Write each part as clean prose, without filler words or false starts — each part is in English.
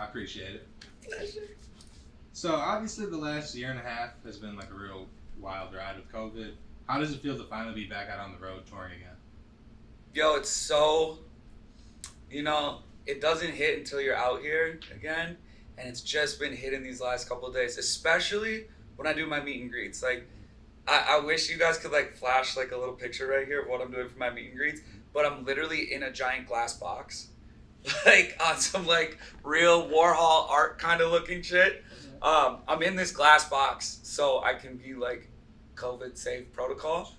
appreciate it. Pleasure. So obviously the last year and a half has been like a real wild ride with COVID. How does it feel to finally be back out on the road touring again? Yo, it's so, it doesn't hit until you're out here again, and it's just been hitting these last couple of days, especially when I do my meet and greets. Like, I wish you guys could like flash like a little picture right here of what I'm doing for my meet and greets, but I'm literally in a giant glass box, like on some like real Warhol art kind of looking shit. I'm in this glass box so I can be like COVID safe protocol.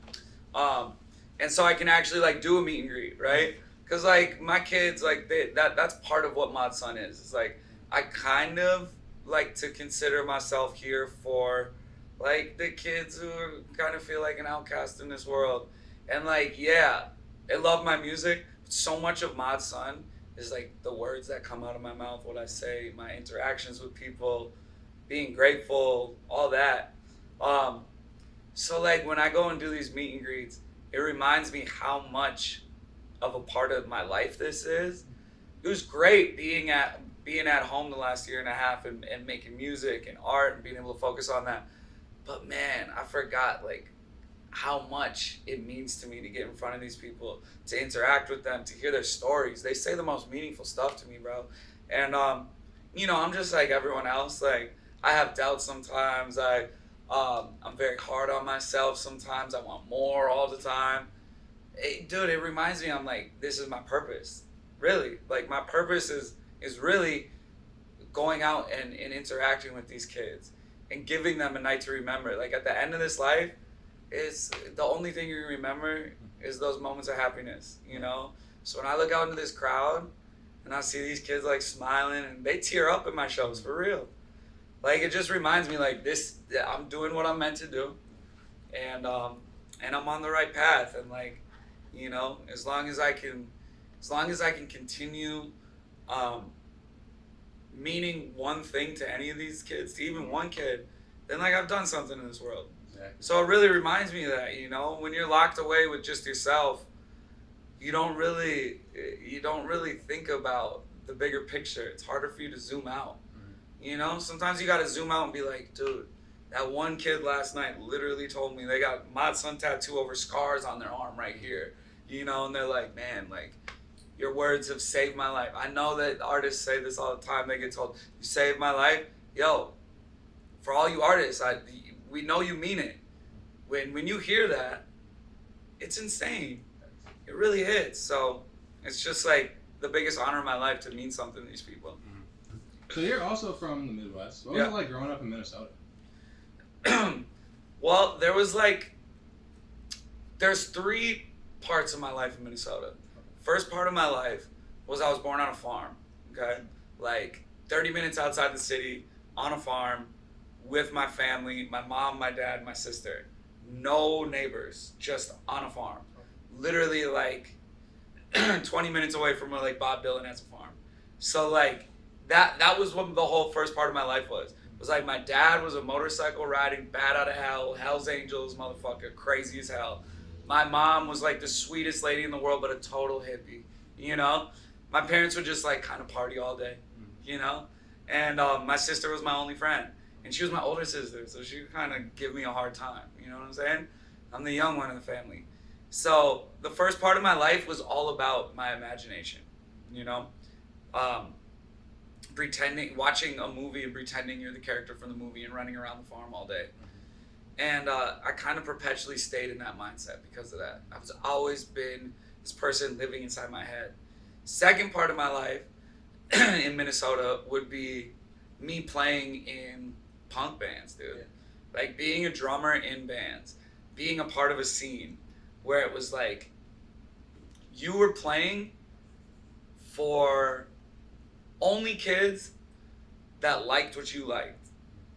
And so I can actually like do a meet and greet, right? Cause like my kids, like that's part of what Mod Son is. It's like, I kind of like to consider myself here for like the kids who kind of feel like an outcast in this world. And like, yeah, they love my music. But so much of Mod Son is like the words that come out of my mouth, what I say, my interactions with people, being grateful, all that. So like when I go and do these meet and greets, it reminds me how much of a part of my life this is. It was great being at home the last year and a half and making music and art and being able to focus on that. But man, I forgot like how much it means to me to get in front of these people, to interact with them, to hear their stories. They say the most meaningful stuff to me, bro. And I'm just like everyone else. Like, I have doubts sometimes. I'm very hard on myself sometimes. I want more all the time. Dude, it reminds me, I'm like, this is my purpose. Really. Like, my purpose is really going out and interacting with these kids and giving them a night to remember. Like, at the end of this life, is the only thing you remember is those moments of happiness, So when I look out into this crowd and I see these kids like smiling, and they tear up in my shows, for real. Like, it just reminds me like I'm doing what I'm meant to do, and I'm on the right path. And like, as long as I can continue meaning one thing to any of these kids, to even one kid, then like I've done something in this world. Exactly. So it really reminds me of that, when you're locked away with just yourself, you don't really think about the bigger picture. It's harder for you to zoom out. Sometimes you got to zoom out and be like, dude, that one kid last night literally told me they got Mod Son tattoo over scars on their arm right here, and they're like, man, like, your words have saved my life. I know that artists say this all the time. They get told, you saved my life. Yo, for all you artists, we know you mean it. When you hear that, it's insane. It really is. So it's just like the biggest honor of my life to mean something to these people. So you're also from the Midwest. What was it like growing up in Minnesota? Well, there's 3 parts of my life in Minnesota. First part of my life was I was born on a farm, okay? Like 30 minutes outside the city, on a farm, with my family, my mom, my dad, my sister. No neighbors, just on a farm. Literally like 20 minutes away from where like Bob Dylan has a farm. So like that was what the whole first part of my life was. It was like my dad was a motorcycle riding bat out of hell, Hell's Angels motherfucker, crazy as hell. My mom was like the sweetest lady in the world, but a total hippie, My parents would just like kind of party all day, And my sister was my only friend. And she was my older sister, so she would kind of give me a hard time, you know what I'm saying? I'm the young one in the family. So the first part of my life was all about my imagination, watching a movie and pretending you're the character from the movie and running around the farm all day. And I kind of perpetually stayed in that mindset because of that. I've always been this person living inside my head. Second part of my life in Minnesota would be me playing in punk bands, dude. Yeah. Like being a drummer in bands, being a part of a scene where it was like you were playing for only kids that liked what you liked.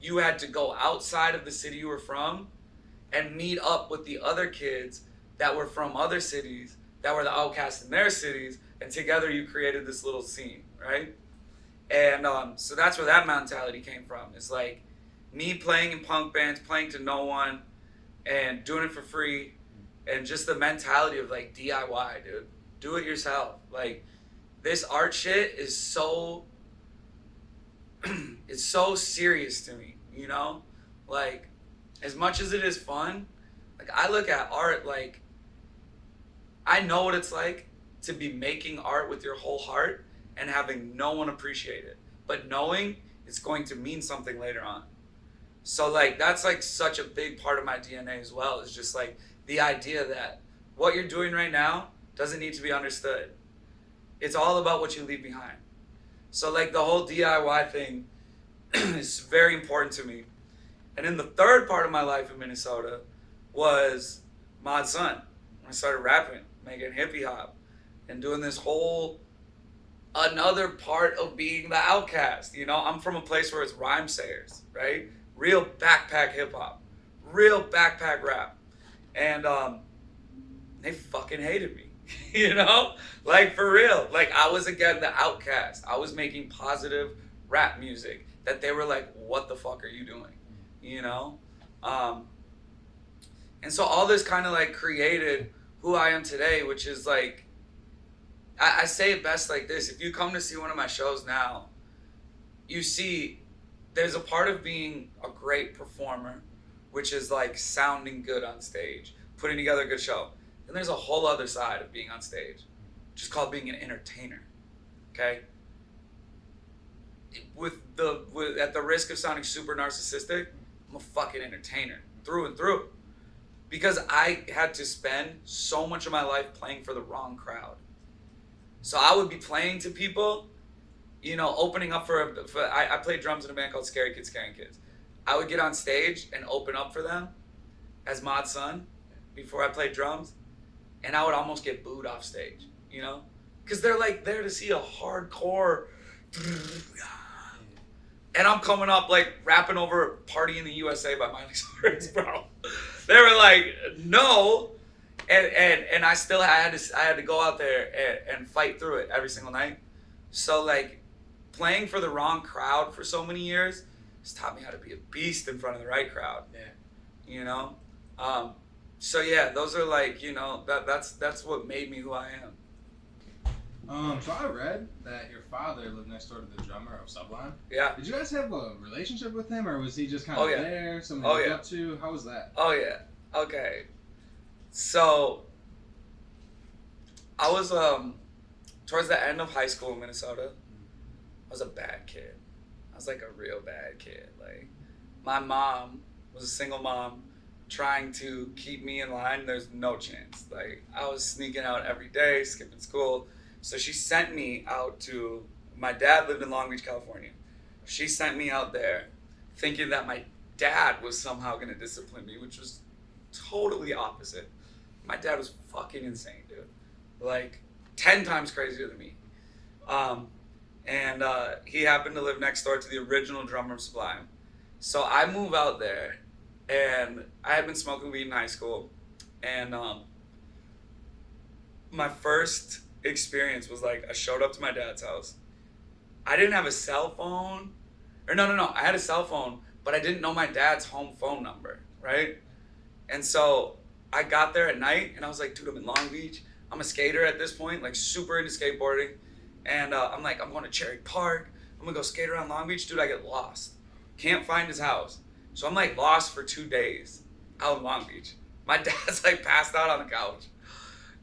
You had to go outside of the city you were from and meet up with the other kids that were from other cities that were the outcasts in their cities, and together you created this little scene, right? And so that's where that mentality came from. It's like me playing in punk bands, playing to no one, and doing it for free, and just the mentality of like DIY, dude. Do it yourself. Like, this art shit is so it's so serious to me, you know? Like, as much as it is fun, like, I look at art like, I know what it's like to be making art with your whole heart and having no one appreciate it, but knowing it's going to mean something later on. So, like, that's, like, such a big part of my DNA as well, is just, like, the idea that what you're doing right now doesn't need to be understood. It's all about what you leave behind. So, like, the whole DIY thing is very important to me. And then the third part of my life in Minnesota was Mod Sun. When I started rapping, making hippie hop, and doing this whole another part of being the outcast. You know, I'm from a place where it's rhyme sayers, right? Real backpack hip hop, real backpack rap. And they fucking hated me, you know? Like, for real. Like, I was, again, the outcast. I was making positive rap music that they were like, what the fuck are you doing? You know? And so all this kind of, like, created who I am today, which is, like, I say it best like this. If you come to see one of my shows now, you see there's a part of being a great performer, which is, like, sounding good on stage, putting together a good show. And there's a whole other side of being on stage, which is called being an entertainer, okay? At the risk of sounding super narcissistic, I'm a fucking entertainer, through and through. Because I had to spend so much of my life playing for the wrong crowd. So I would be playing to people, you know, opening up I played drums in a band called Scary Kids, Scaring Kids. I would get on stage and open up for them as Mod Sun before I played drums, and I would almost get booed off stage, you know? Because they're, like, there to see a hardcore, and I'm coming up, like, rapping over Party in the USA by Miley Cyrus, bro. They were like, no. And I still had to go out there and fight through it every single night. So, like, playing for the wrong crowd for so many years has taught me how to be a beast in front of the right crowd. Yeah. You know? So yeah, those are, like, you know, that's what made me who I am. So I read that your father lived next door to the drummer of Sublime. Yeah. Did you guys have a relationship with him, or was he just kind of there, something to look up to? How was that? Oh yeah. Okay. So I was towards the end of high school in Minnesota. I was a bad kid. I was, like, a real bad kid. Like, my mom was a single mom trying to keep me in line. There's no chance. Like, I was sneaking out every day, skipping school. So she sent me out to, my dad lived in Long Beach, California. She sent me out there thinking that my dad was somehow going to discipline me, which was totally opposite. My dad was fucking insane, dude. Like, 10 times crazier than me. And he happened to live next door to the original drummer of Sublime. So I move out there, and I had been smoking weed in high school. And my first experience was, like, I showed up to my dad's house. I didn't have a cell phone. Or no. I had a cell phone, but I didn't know my dad's home phone number, right? And so I got there at night, and I was like, dude, I'm in Long Beach. I'm a skater at this point, like, super into skateboarding. And I'm like, I'm going to Cherry Park. I'm going to go skate around Long Beach. Dude, I get lost. Can't find his house. So I'm, like, lost for 2 days out in Long Beach. My dad's, like, passed out on the couch.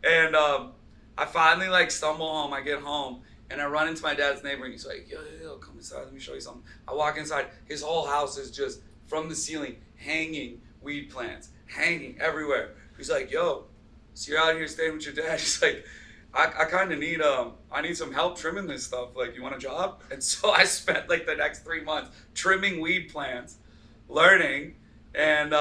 And I finally, like, stumble home. I get home, and I run into my dad's neighbor, and he's like, yo, come inside. Let me show you something. I walk inside. His whole house is just, from the ceiling, hanging weed plants, hanging everywhere. He's like, yo, so you're out here staying with your dad? He's like, I kind of need I need some help trimming this stuff. Like, you want a job? And so I spent, like, the next 3 months trimming weed plants, learning, and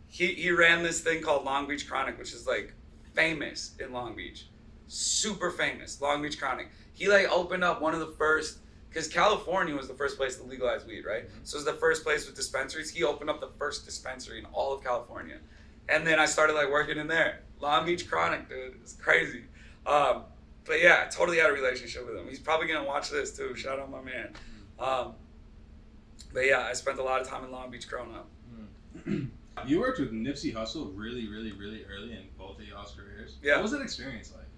he ran this thing called Long Beach Chronic, which is, like, famous in Long Beach, super famous. Long Beach Chronic. He, like, opened up one of the first, because California was the first place to legalize weed, right? So it was the first place with dispensaries. He opened up the first dispensary in all of California. And then I started, like, working in there. Long Beach Chronic, dude. It's crazy. But yeah, I totally had a relationship with him. He's probably going to watch this, too. Shout out my man. But yeah, I spent a lot of time in Long Beach growing up. You worked with Nipsey Hussle really, really, really early in both of y'all's careers. Yeah. What was that experience like?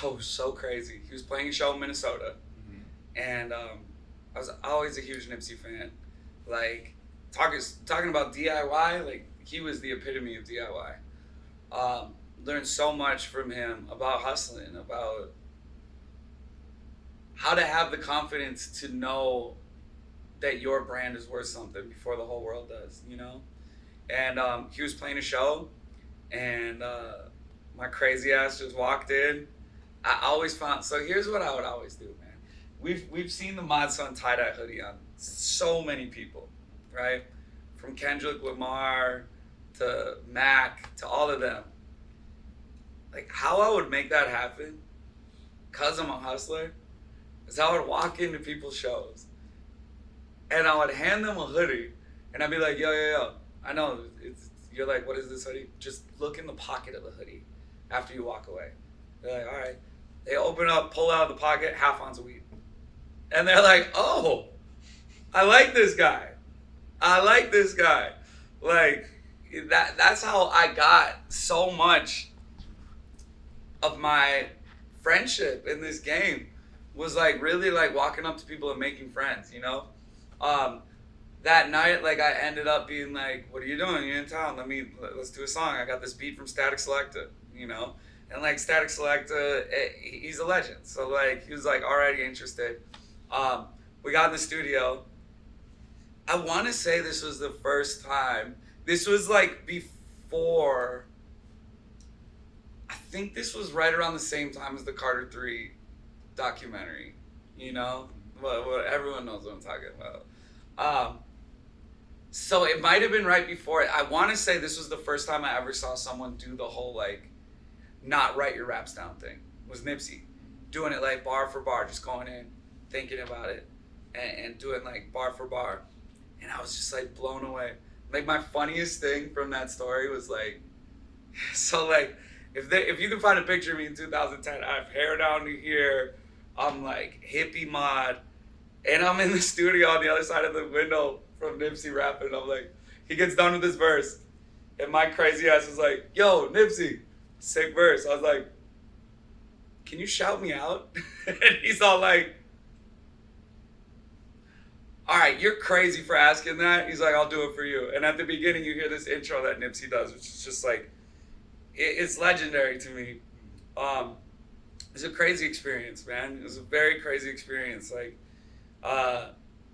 Yo, so crazy. He was playing a show in Minnesota. And I was always a huge Nipsey fan. Like, talking about DIY, like, he was the epitome of DIY. Learned so much from him about hustling, about how to have the confidence to know that your brand is worth something before the whole world does, you know? And he was playing a show, and my crazy ass just walked in. I always found, so here's what I would always do, man. We've seen the Mod Sun tie-dye hoodie on so many people, right? From Kendrick Lamar to Mac to all of them. Like, how I would make that happen, because I'm a hustler, is I would walk into people's shows and I would hand them a hoodie and I'd be like, yo, I know, you're like, what is this hoodie? Just look in the pocket of the hoodie after you walk away. They're like, all right. They open up, pull out of the pocket, half ounce of weed. And they're like, oh, I like this guy. Like, that's how I got so much of my friendship in this game, was like really like walking up to people and making friends, you know? That night, like, I ended up being like, what are you doing? You're in town. Let's do a song. I got this beat from Static Selecta, you know? And like Static Selecta, he's a legend. So like, he was like already interested. We got in the studio. I want to say this was the first time. This was like before, I think this was right around the same time as the Carter 3 documentary, you know? Well, everyone knows what I'm talking about. So it might have been right before it. I want to say this was the first time I ever saw someone do the whole, like, not write your raps down thing. It was Nipsey. Doing it, like, bar for bar, just going in, thinking about it, and doing, like, bar for bar. And I was just, like, blown away. Like, my funniest thing from that story was, like, so, like, if you can find a picture of me in 2010, I have hair down to here, I'm, like, hippie mod, and I'm in the studio on the other side of the window from Nipsey rapping, and I'm like, he gets done with this verse, and my crazy ass is like, yo, Nipsey, sick verse. I was like, can you shout me out? And he's all like, all right, you're crazy for asking that. He's like, I'll do it for you. And at the beginning, you hear this intro that Nipsey does, which is just like, it's legendary to me. It's a crazy experience, man. It was a very crazy experience. Like,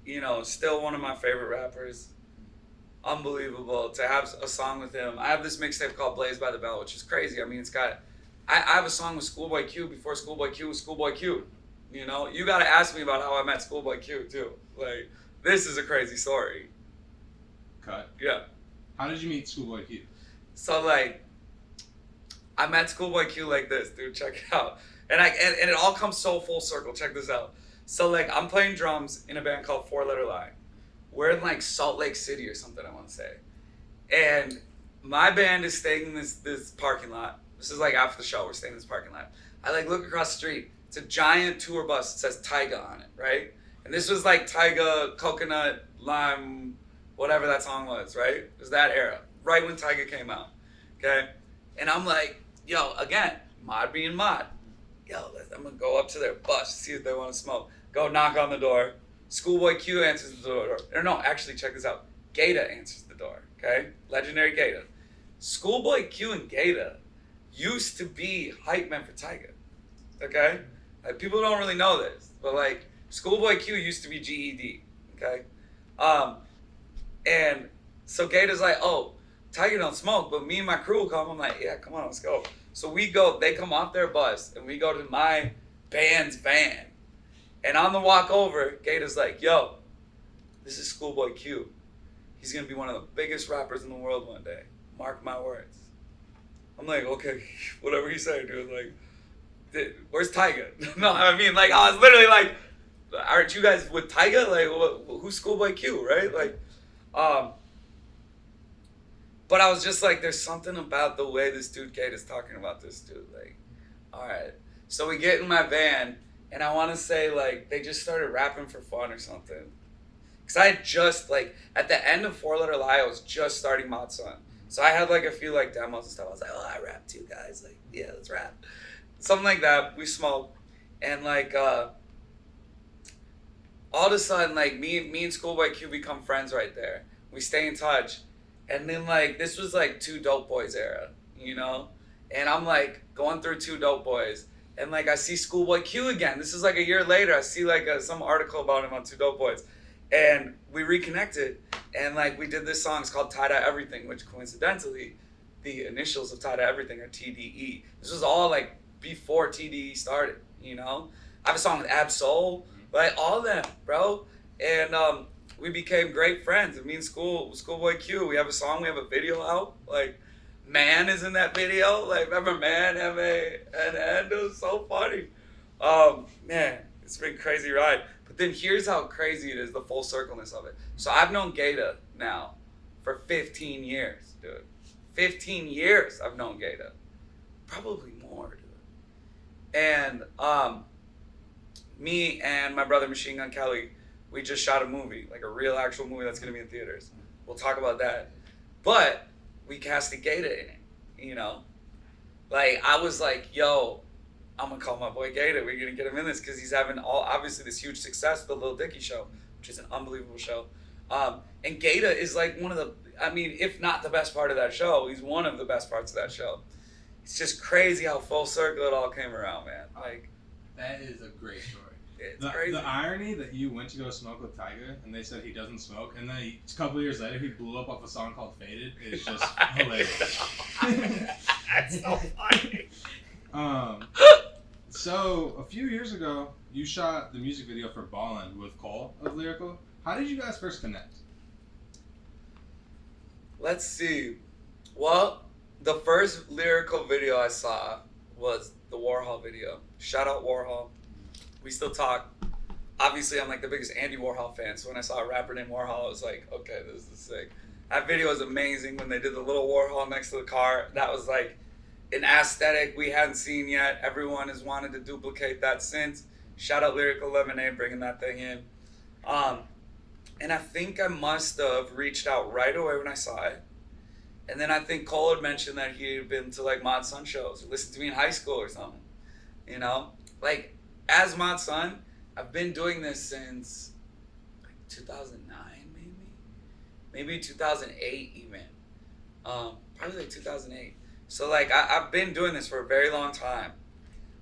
you know, still one of my favorite rappers. Unbelievable to have a song with him. I have this mixtape called Blaze by the Bell, which is crazy. I mean, it's got, I have a song with Schoolboy Q before Schoolboy Q was Schoolboy Q. You know, you got to ask me about how I met Schoolboy Q too. Like, this is a crazy story. Cut. Yeah. How did you meet Schoolboy Q? So, like, I met Schoolboy Q like this, dude. Check it out. And it all comes so full circle. Check this out. So, like, I'm playing drums in a band called Four Letter Lie. We're in, like, Salt Lake City or something, I want to say. And my band is staying in this parking lot. This is, like, after the show. We're staying in this parking lot. I, like, look across the street. It's a giant tour bus that says Tyga on it, right? And this was, like, Tyga, Coconut, Lime, whatever that song was, right? It was that era. Right when Tyga came out, okay? And I'm like, yo, again, mod being mod. Yo, I'm going to go up to their bus, see if they want to smoke. Go knock on the door. Schoolboy Q answers the door. Or no, actually, check this out. Gata answers the door, okay? Legendary Gata. Schoolboy Q and Gata used to be hype men for Tyga, okay? Like, people don't really know this, but, like, Schoolboy Q used to be GED, okay? And so Gata's like, oh, Tyga don't smoke, but me and my crew will come. I'm like, yeah, come on, let's go. So we go, they come off their bus, and we go to my band's van. And on the walk over, Gata's like, yo, this is Schoolboy Q. He's going to be one of the biggest rappers in the world one day. Mark my words. I'm like, okay, whatever you say, dude. Like, where's Tyga? No, I mean, like, I was literally like, aren't you guys with Tyga? Like, who's Schoolboy Q, right? Like, but I was just like, there's something about the way this dude Kate is talking about this dude. Like, all right. So we get in my van, and I want to say, like, they just started rapping for fun or something. Because I had just, like, at the end of Four Letter Lie, I was just starting Mod Sun. So I had, like, a few, like, demos and stuff. I was like, oh, I rap too, guys. Like, yeah, let's rap. Something like that. We smoked. And, like, all of a sudden, like, me and Schoolboy Q become friends right there. We stay in touch. And then, like, this was, like, Two Dope Boys era, you know? And I'm, like, going through Two Dope Boys. And, like, I see Schoolboy Q again. This is, like, a year later. I see, like, some article about him on Two Dope Boys. And we reconnected. And, like, we did this song. It's called Tie Dye Everything, which coincidentally, the initials of Tie Dye Everything are TDE. This was all, like, before TDE started, you know? I have a song with Ab Soul. Like, all of them, bro. And we became great friends. And me and Schoolboy Q, we have a song, we have a video out. Like, Man is in that video. Like, remember Man, M-A-N-N? It was so funny. Man, it's been a crazy ride. But then here's how crazy it is, the full circleness of it. So I've known Gaeta now for 15 years, dude. 15 years I've known Gaeta. Probably more, dude. And me and my brother Machine Gun Kelly, we just shot a movie, like a real actual movie that's gonna be in theaters. We'll talk about that. But we casted Gaeta in it, you know? Like, I was like, yo, I'm gonna call my boy Gaeta. We're gonna get him in this because he's having obviously this huge success with the Lil Dicky show, which is an unbelievable show. And Gaeta is like one of the, I mean, if not the best part of that show, he's one of the best parts of that show. It's just crazy how full circle it all came around, man. Like, that is a great story. It's crazy. The irony that you went to go smoke with Tiger and they said he doesn't smoke, and then a couple of years later he blew up off a song called Faded is just hilarious. That's so funny. So a few years ago you shot the music video for Ballin with Cole of Lyrical. How did you guys first connect? Let's see. Well, the first Lyrical video I saw was the Warhol video. Shout out Warhol. We still talk. Obviously, I'm like the biggest Andy Warhol fan, so when I saw a rapper named Warhol, I was like, okay, this is sick. That video was amazing when they did the little Warhol next to the car. That was like an aesthetic we hadn't seen yet. Everyone has wanted to duplicate that since. Shout out Lyrical Eliminate, bringing that thing in. And I think I must have reached out right away when I saw it. And then I think Cole had mentioned that he had been to like Mod Sun shows or listened to me in high school or something. You know? Like, as Mod Sun, I've been doing this since like 2009 maybe 2008 even. Probably like 2008. So like I've been doing this for a very long time.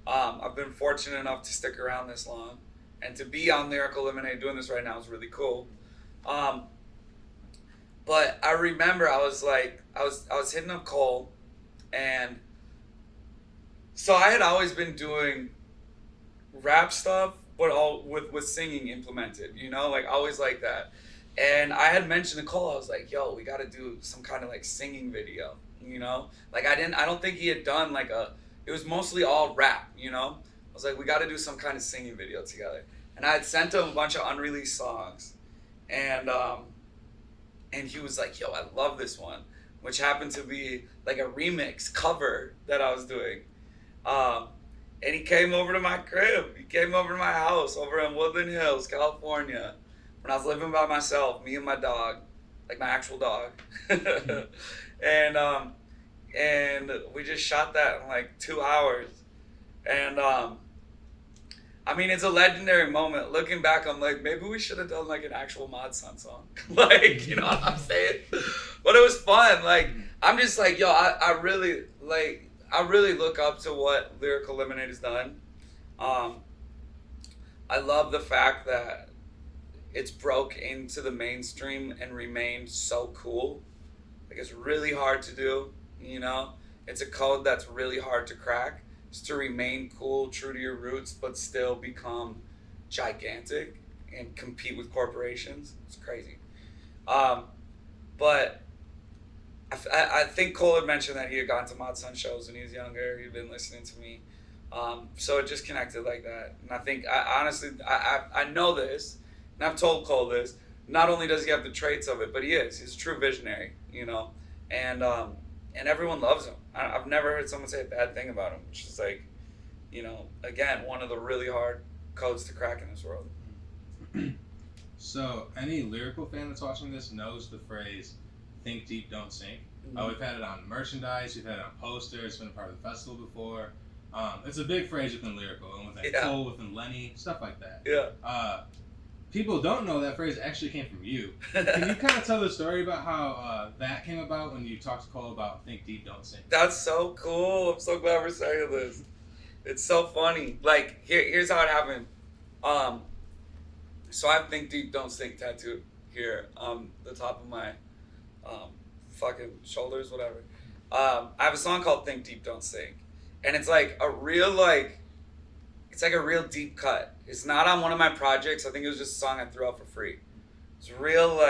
I've been fortunate enough to stick around this long, and to be on Lyrical Eliminate doing this right now is really cool. But I remember I was hitting up Cole, and so I had always been doing rap stuff, but all with singing implemented, you know, like always like that. And I had mentioned to Cole, I was like, yo, we got to do some kind of like singing video, you know? Like I don't think he had done like it was mostly all rap, you know? I was like, we got to do some kind of singing video together. And I had sent him a bunch of unreleased songs. And he was like, yo, I love this one, which happened to be like a remix cover that I was doing. And he came over to my crib. He came over to my house over in Woodland Hills, California, when I was living by myself, me and my dog, like my actual dog. And we just shot that in like 2 hours. And I mean, it's a legendary moment. Looking back, I'm like, maybe we should have done like an actual Mod Sun song. Like, you know what I'm saying? But it was fun. Like, I'm just like, yo, I really look up to what Lyrical Eliminate has done. I love the fact that it's broke into the mainstream and remained so cool. Like, it's really hard to do, you know? It's a code that's really hard to crack. It's to remain cool, true to your roots, but still become gigantic and compete with corporations. It's crazy. But I think Cole had mentioned that he had gone to Mod Sun shows when he was younger. He'd been listening to me. So it just connected like that. And I think, I know this, and I've told Cole this. Not only does he have the traits of it, but he's a true visionary, you know? And everyone loves him. I've never heard someone say a bad thing about him, which is like, you know, again, one of the really hard codes to crack in this world. So, any Lyrical fan that's watching this knows the phrase, think deep, don't sink. Mm-hmm. We've had it on merchandise, we've had it on posters, it's been a part of the festival before. It's a big phrase within Lyrical, and within Cole, within Lenny, stuff like that. Yeah. people don't know that phrase actually came from you. Can you kind of tell the story about how that came about when you talked to Cole about think deep, don't sink? That's so cool. I'm so glad we're saying this. It's so funny. Like, here's how it happened. So I have think deep, don't sink tattooed here on the top of my fucking shoulders, whatever. I have a song called Think Deep, Don't Sink. And it's like a real, it's like a real deep cut. It's not on one of my projects. I think it was just a song I threw out for free. It's a real,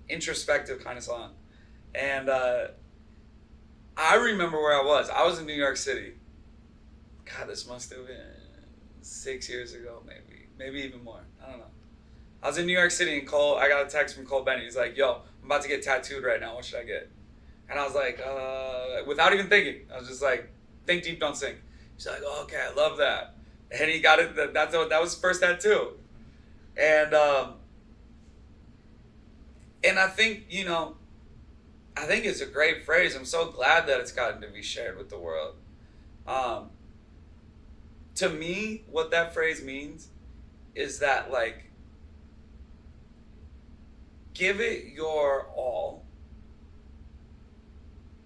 introspective kind of song. And I remember where I was. I was in New York City. God, this must have been 6 years ago, maybe even more. I don't know. I was in New York City and I got a text from Cole Bennett. He's like, yo, I'm about to get tattooed right now. What should I get? And I was like, without even thinking, I was just like, think deep, don't sink. He's like, oh, okay, I love that. And he got it. That was his first tattoo. And I think, I think it's a great phrase. I'm so glad that it's gotten to be shared with the world. To me, what that phrase means is that, give it your all,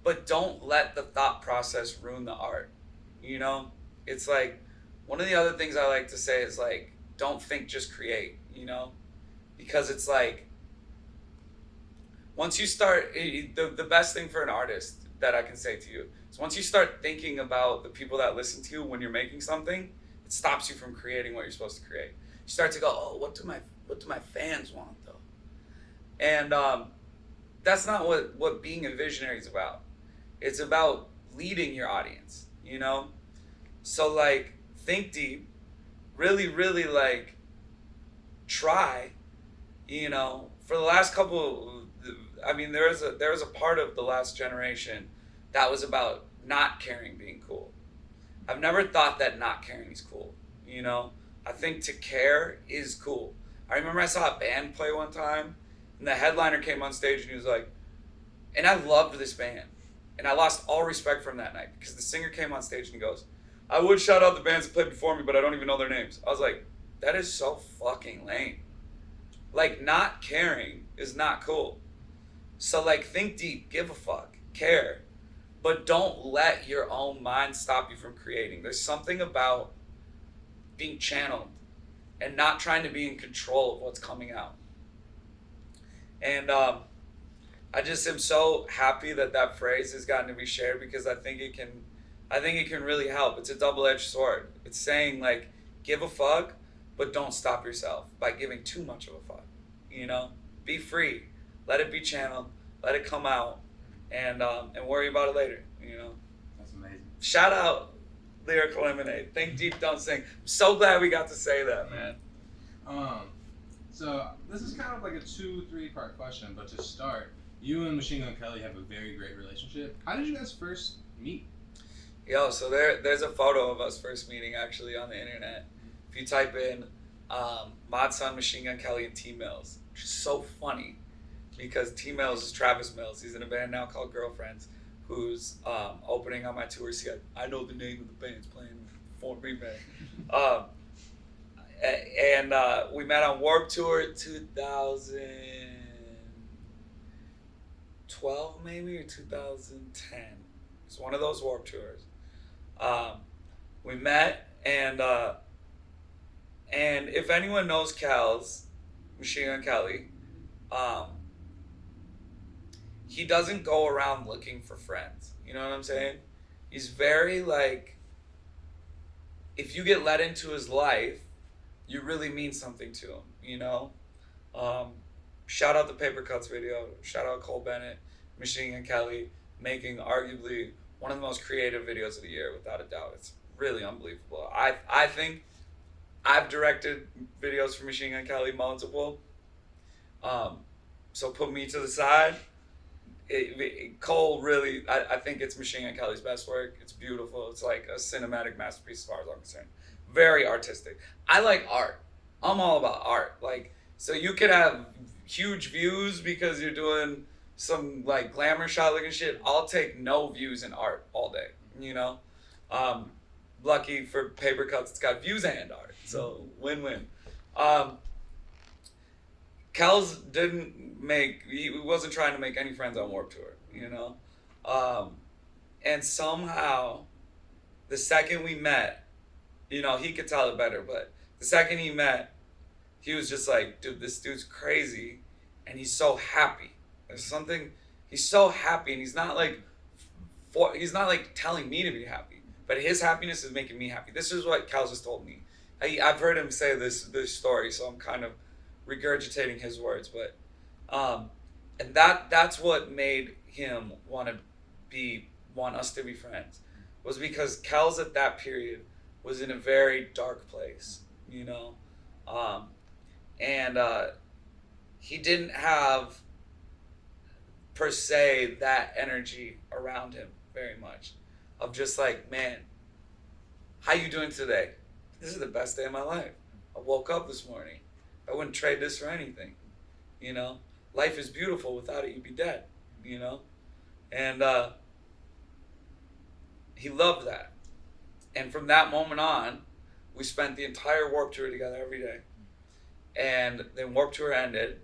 but don't let the thought process ruin the art. It's like, one of the other things I like to say is don't think, just create, because it's like, once you start, the best thing for an artist that I can say to you is once you start thinking about the people that listen to you when you're making something, it stops you from creating what you're supposed to create. You start to go, oh, what do my fans want though? And that's not what being a visionary is about. It's about leading your audience, So think deep, really, really try, for the last couple, there was a part of the last generation that was about not caring being cool. I've never thought that not caring is cool, I think to care is cool. I remember I saw a band play one time, and the headliner came on stage and he was like, and I loved this band. And I lost all respect for him that night because the singer came on stage and he goes, I would shout out the bands that played before me, but I don't even know their names. I was like, that is so fucking lame. Not caring is not cool. So think deep, give a fuck, care, but don't let your own mind stop you from creating. There's something about being channeled and not trying to be in control of what's coming out. And I just am so happy that phrase has gotten to be shared because I think it can really help. It's a double-edged sword. It's saying give a fuck, but don't stop yourself by giving too much of a fuck. Be free, let it be channeled, let it come out, and worry about it later. That's amazing. Shout out Lyrical Eliminate. Think deep, don't sink. I'm so glad we got to say that, man. So this is kind of like a 2-3 part question, but to start, you and Machine Gun Kelly have a very great relationship. How did you guys first meet? Yo, so there's a photo of us first meeting actually on the internet. If you type in Mod Son, Machine Gun Kelly, and T Mills, which is so funny because T Mills is Travis Mills. He's in a band now called Girlfriends, who's opening on my tour. See, I know the name of the band's playing for me, man. And we met on Warped Tour 2012 maybe, or 2010. It's one of those Warped Tours. We met, and if anyone knows Cal's, Machine Gun Kelly, he doesn't go around looking for friends. You know what I'm saying? He's very if you get let into his life, you really mean something to him, Shout out the Paper Cuts video. Shout out Cole Bennett, Machine Gun Kelly, making arguably one of the most creative videos of the year, without a doubt. It's really unbelievable. I think I've directed videos for Machine Gun Kelly multiple. So put me to the side. Cole really, I think it's Machine Gun Kelly's best work. It's beautiful. It's like a cinematic masterpiece as far as I'm concerned. Very artistic. I like art. I'm all about art. So you could have huge views because you're doing some glamour shot looking shit. I'll take no views in art all day, Lucky for Paper Cuts, it's got views and art. So win-win. Kels he wasn't trying to make any friends on Warped Tour, and somehow, the second we met, he could tell it better, but the second he met, he was just like, dude, this dude's crazy, and he's so happy. He's so happy, and he's not like telling me to be happy, but his happiness is making me happy. This is what Kels has told me. I've heard him say this story, so I'm kind of regurgitating his words, but and that's what made him want us to be friends, was because Kels at that period was in a very dark place, and he didn't have per se that energy around him very much, of just like, man, how you doing today? This is the best day of my life. I woke up this morning. I wouldn't trade this for anything. Life is beautiful. Without it, you'd be dead. And he loved that. And from that moment on, we spent the entire Warped Tour together every day. And then Warped Tour ended,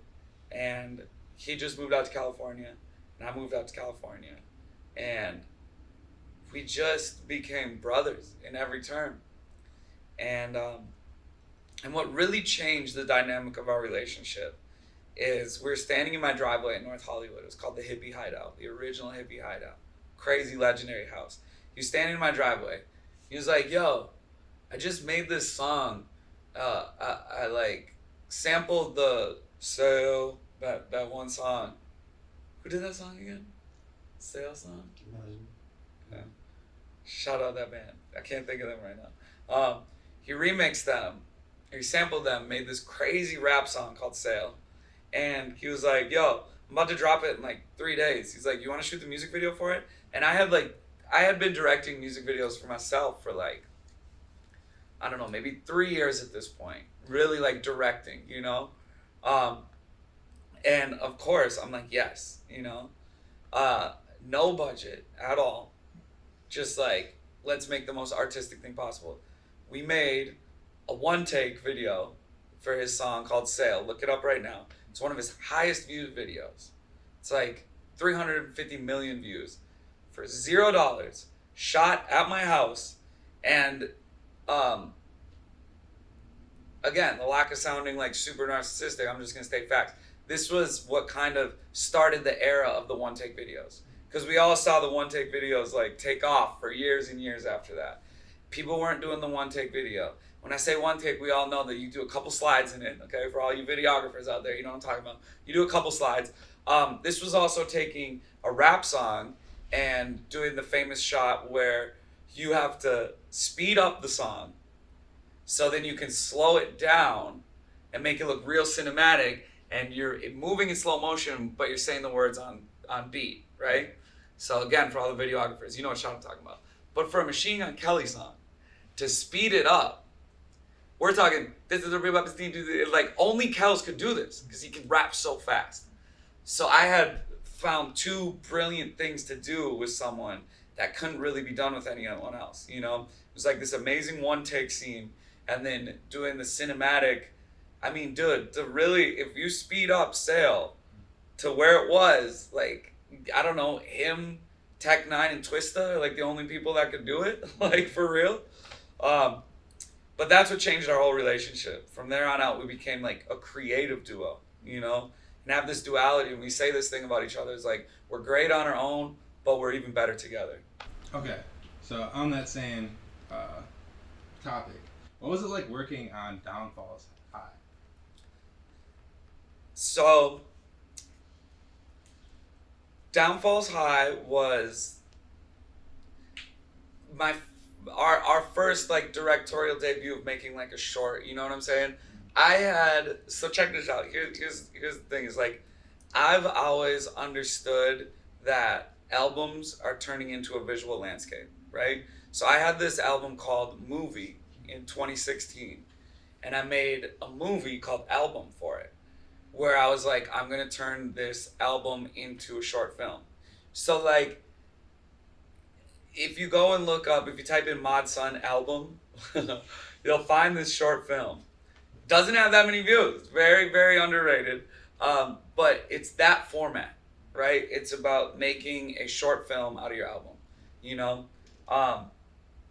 and he just moved out to California, and I moved out to California. And we just became brothers in every term. And what really changed the dynamic of our relationship is we were standing in my driveway in North Hollywood. It was called the Hippie Hideout, the original Hippie Hideout. Crazy, legendary house. He was standing in my driveway. He was like, yo, I just made this song. I like sampled the Sail, that one song. Who did that song again? Sail song? Yeah. Shout out that band. I can't think of them right now. He remixed them. He sampled them, made this crazy rap song called Sail. And he was like, yo, I'm about to drop it in like 3 days. He's like, you want to shoot the music video for it? And I had been directing music videos for myself for like, I don't know, maybe 3 years at this point. Really like directing, And of course, I'm like, yes, no budget at all. Just like, let's make the most artistic thing possible. We made a one-take video for his song called Sail. Look it up right now. It's one of his highest viewed videos. It's like 350 million views for $0, shot at my house. And again, the lack of sounding like super narcissistic, I'm just gonna state facts. This was what kind of started the era of the one-take videos. Because we all saw the one-take videos like take off for years and years after that. People weren't doing the one-take video. When I say one-take, we all know that you do a couple slides in it, okay? For all you videographers out there, you know what I'm talking about. You do a couple slides. This was also taking a rap song and doing the famous shot where you have to speed up the song so then you can slow it down and make it look real cinematic, and you're moving in slow motion, but you're saying the words on beat, right? So again, for all the videographers, you know what shot I'm talking about. But for a Machine Gun Kelly song, to speed it up, we're talking, this is a real like only Kels could do this because he can rap so fast. So I had found two brilliant things to do with someone that couldn't really be done with anyone else. It was like this amazing one-take scene, and then doing the cinematic. I mean, dude, if you speed up Sail to where it was, like, I don't know, him, Tech 9 and Twista are like the only people that could do it, like for real. But that's what changed our whole relationship. From there on out, we became like a creative duo, and have this duality. And we say this thing about each other, it's like, we're great on our own, but we're even better together. Okay, so on that same topic, what was it like working on Downfall's High? So, Downfall's High was our first like directorial debut of making like a short, you know what I'm saying? So check this out. Here's the thing, is like, I've always understood that albums are turning into a visual landscape, right? So I had this album called Movie in 2016, and I made a movie called Album for it, where I was like, I'm gonna turn this album into a short film. So like, if you go and look up, if you type in Mod Sun album, you'll find this short film. Doesn't have that many views. Very, very underrated. But it's that format, right? It's about making a short film out of your album. You know, I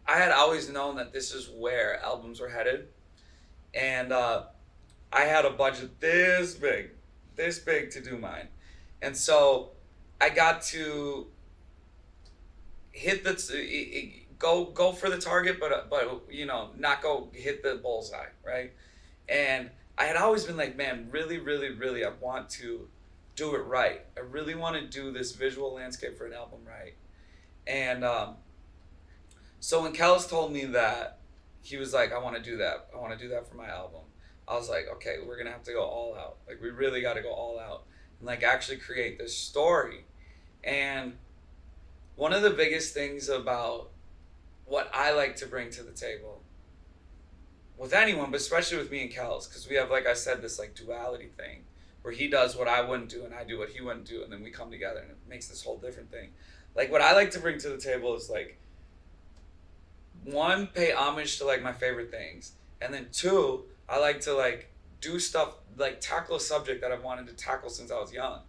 had always known that this is where albums were headed, and I had a budget this big to do mine, and so I got to hit the go for the target, but not go hit the bullseye, right? And I had always been like, man, really, really, really, I want to do it right. I really want to do this visual landscape for an album right. And so when Kellis told me that, he was like, I want to do that. I want to do that for my album. I was like, okay, we're going to have to go all out. Like, we really got to go all out and, like, actually create this story. And one of the biggest things about what I like to bring to the table with anyone, but especially with me and Kellis, because we have, like I said, this, like, duality thing where he does what I wouldn't do and I do what he wouldn't do, and then we come together and it makes this whole different thing. Like, what I like to bring to the table is, like, one, pay homage to, like, my favorite things. And then two, I like to, like, do stuff, like, tackle a subject that I've wanted to tackle since I was young,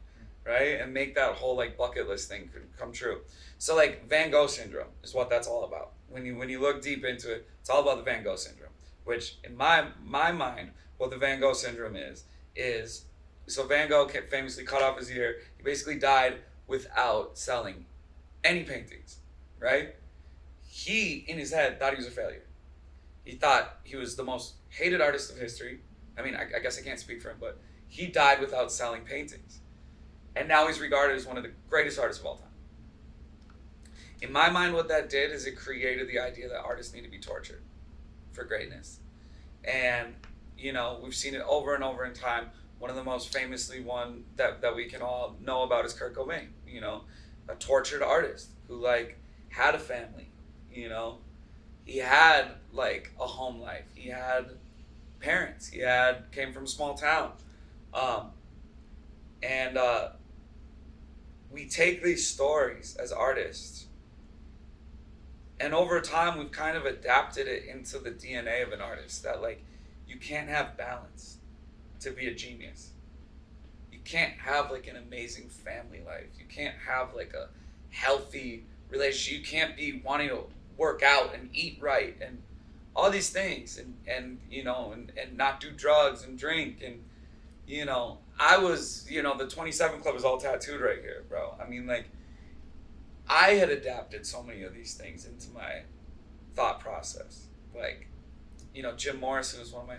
right? And make that whole, like, bucket list thing come true. So, like, Van Gogh syndrome is what that's all about. When you look deep into it, it's all about the Van Gogh syndrome. Which, in my mind, what the Van Gogh syndrome is, so Van Gogh famously cut off his ear. He basically died without selling any paintings, right? He, in his head, thought he was a failure. He thought he was the most hated artist of history. I mean, I guess I can't speak for him, but he died without selling paintings. And now he's regarded as one of the greatest artists of all time. In my mind, what that did is it created the idea that artists need to be tortured for greatness. And, we've seen it over and over in time. One of the most famously one that we can all know about is Kurt Cobain, a tortured artist who, like, had a family, he had, like, a home life, he had parents, came from a small town, and we take these stories as artists, and over time we've kind of adapted it into the DNA of an artist, that, like, you can't have balance to be a genius. You can't have, like, an amazing family life. You can't have, like, a healthy relationship. You can't be wanting to work out and eat right and all these things and not do drugs and drink. And, I was, the 27 Club is all tattooed right here, bro. I mean, like, I had adapted so many of these things into my thought process. Like, Jim Morrison is one of my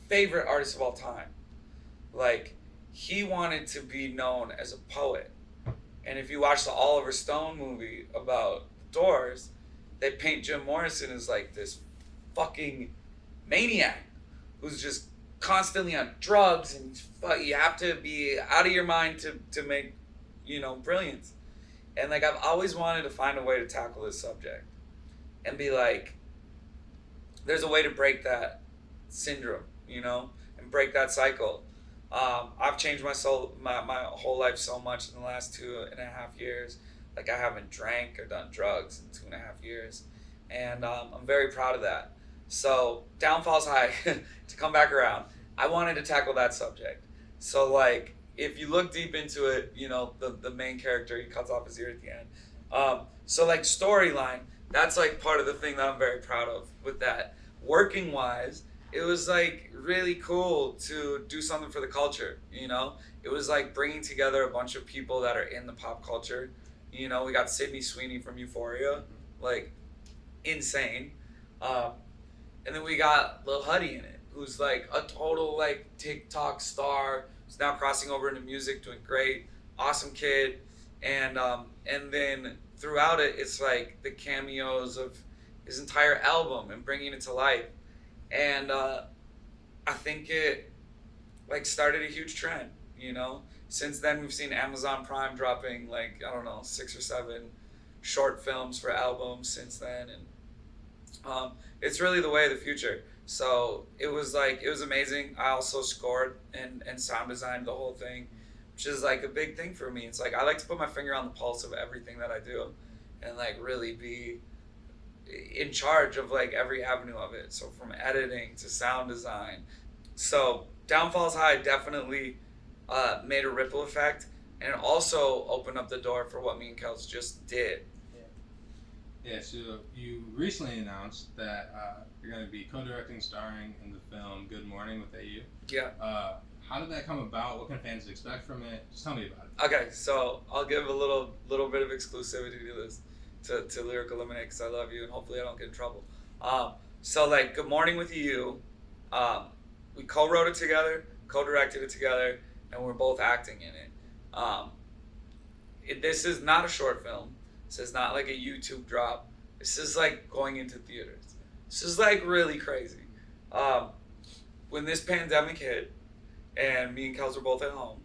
favorite artists of all time. Like, he wanted to be known as a poet. And if you watch the Oliver Stone movie about the Doors, they paint Jim Morrison as, like, this fucking maniac who's just constantly on drugs, and you have to be out of your mind to make, brilliance. And, like, I've always wanted to find a way to tackle this subject and be like, there's a way to break that syndrome, and break that cycle. I've changed my whole life so much in the last 2.5 years. Like, I haven't drank or done drugs in 2.5 years. And I'm very proud of that. So, downfall's high, to come back around, I wanted to tackle that subject. So, like, if you look deep into it, the main character, he cuts off his ear at the end. So, like, storyline, that's, like, part of the thing that I'm very proud of with that. Working wise, it was, like, really cool to do something for the culture, It was, like, bringing together a bunch of people that are in the pop culture. We got Sydney Sweeney from Euphoria, like, insane. And then we got Lil Hoodie in it, who's, like, a total, like, TikTok star, who's now crossing over into music, doing great, awesome kid. And then throughout it, it's, like, the cameos of his entire album and bringing it to life. And I think it, like, started a huge trend, Since then, we've seen Amazon Prime dropping, like, 6 or 7 short films for albums since then. And it's really the way of the future. So it was amazing. I also scored and sound designed the whole thing, which is, like, a big thing for me. It's like, I like to put my finger on the pulse of everything that I do and, like, really be in charge of, like, every avenue of it. So from editing to sound design, So Downfalls High definitely made a ripple effect, and it also opened up the door for what me and Kels just did. Yeah, so you recently announced that you're going to be co-directing, starring in the film Good Morning with AU. Yeah. How did that come about? What can fans expect from it? Just tell me about it. Okay, so I'll give a little bit of exclusivity to this, to Lyrical Eliminate, because I love you and hopefully I don't get in trouble. So like Good Morning with You, we co-wrote it together, co-directed it together, and we're both acting in it. This is not a short film. This is not like a YouTube drop. This is like going into theaters. This is like really crazy. When this pandemic hit, and me and Kels were both at home,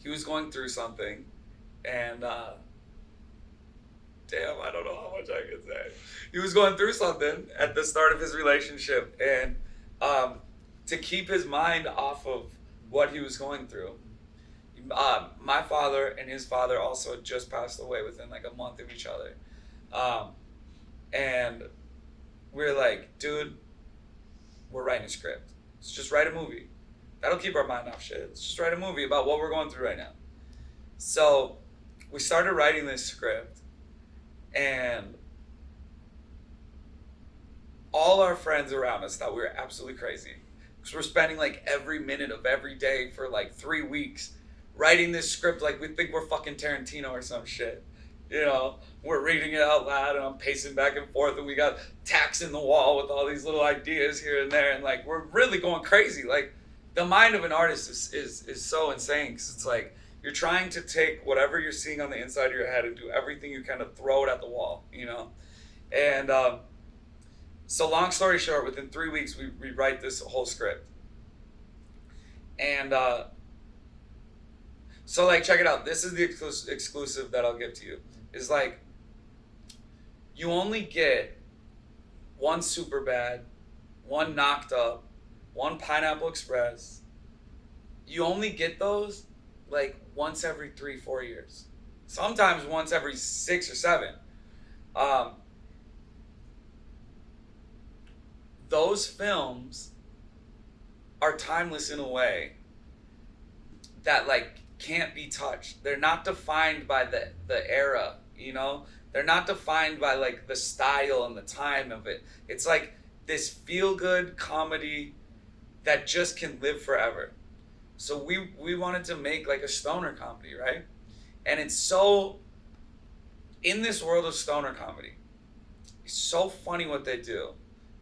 he was going through something, and damn, I don't know how much I can say. He was going through something at the start of his relationship, and to keep his mind off of what he was going through, my father and his father also just passed away within like a month of each other, and we're like, dude, we're writing a script. Let's just write a movie. That'll keep our mind off shit. Let's just write a movie about what we're going through right now. So we started writing this script, and all our friends around us thought we were absolutely crazy, because we're spending like every minute of every day for like 3 weeks writing this script like we think we're fucking Tarantino or some shit. You know, we're reading it out loud, and I'm pacing back and forth, and we got tacks in the wall with all these little ideas here and there, and like we're really going crazy. Like the mind of an artist is so insane, because it's like you're trying to take whatever you're seeing on the inside of your head and do everything you can to throw it at the wall, you know? And so long story short, within 3 weeks, we rewrite this whole script. And so like, check it out. This is the exclusive that I'll give to you. Is like, you only get one Superbad, one Knocked Up, one Pineapple Express. You only get those like once every 3-4 years. Sometimes once every 6 or 7. Those films are timeless in a way that like can't be touched. They're not defined by the era, you know? They're not defined by like the style and the time of it. It's like this feel-good comedy that just can live forever. So we wanted to make like a stoner comedy, right? And it's so, in this world of stoner comedy, it's so funny what they do.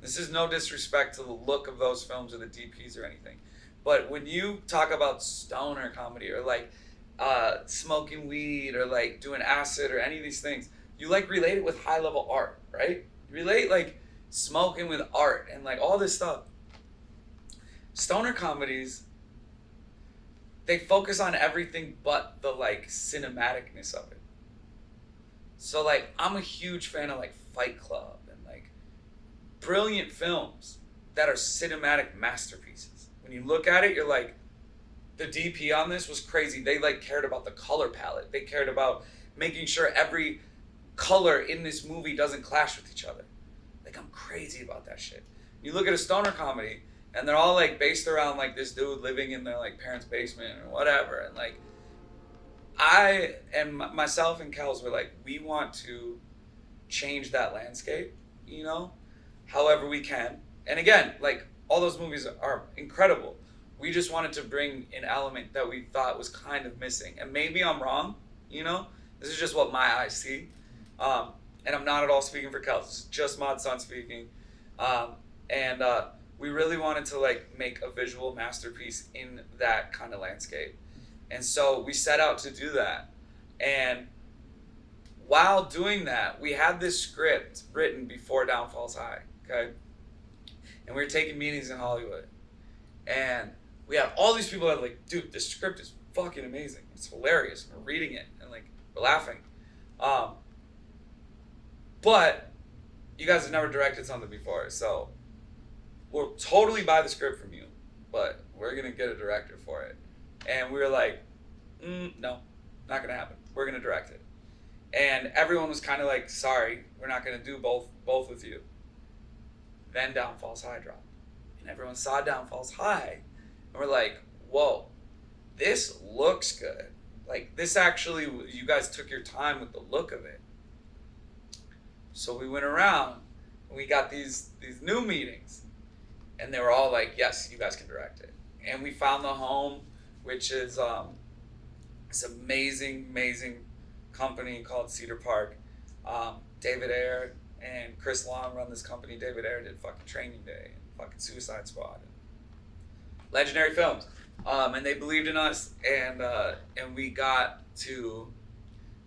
This is no disrespect to the look of those films or the DPs or anything. But when you talk about stoner comedy or like smoking weed or like doing acid or any of these things, you like relate it with high level art, right? You relate like smoking with art and like all this stuff. Stoner comedies, they focus on everything but the like cinematicness of it. So like I'm a huge fan of like Fight Club and like brilliant films that are cinematic masterpieces. When you look at it, you're like, the DP on this was crazy. They like cared about the color palette. They cared about making sure every color in this movie doesn't clash with each other. Like I'm crazy about that shit. You look at a stoner comedy and they're all like based around like this dude living in their like parents' basement or whatever. And like I and myself and Kels were like, we want to change that landscape, you know, however we can. And again, like all those movies are incredible. We just wanted to bring an element that we thought was kind of missing. And maybe I'm wrong, you know? This is just what my eyes see. And I'm not at all speaking for Kels. It's just Mod Son speaking. And we really wanted to like make a visual masterpiece in that kind of landscape. And so we set out to do that. And while doing that, we had this script written before Downfalls High, okay? And we were taking meetings in Hollywood. And we had all these people that were like, dude, this script is fucking amazing. It's hilarious. We're reading it and like we're laughing. But you guys have never directed something before, so we'll totally buy the script from you, but we're gonna get a director for it. And we were like, no, not gonna happen. We're gonna direct it. And everyone was kind of like, sorry, we're not gonna do both with you. Then Down Falls High dropped. And everyone saw Down Falls High. And we're like, whoa, this looks good. Like, this actually, you guys took your time with the look of it. So we went around and we got these new meetings. And they were all like, yes, you guys can direct it. And we found the home, which is this amazing, amazing company called Cedar Park. David Ayer and Chris Long run this company. David Ayer did fucking Training Day and fucking Suicide Squad and legendary films. And they believed in us, and we got to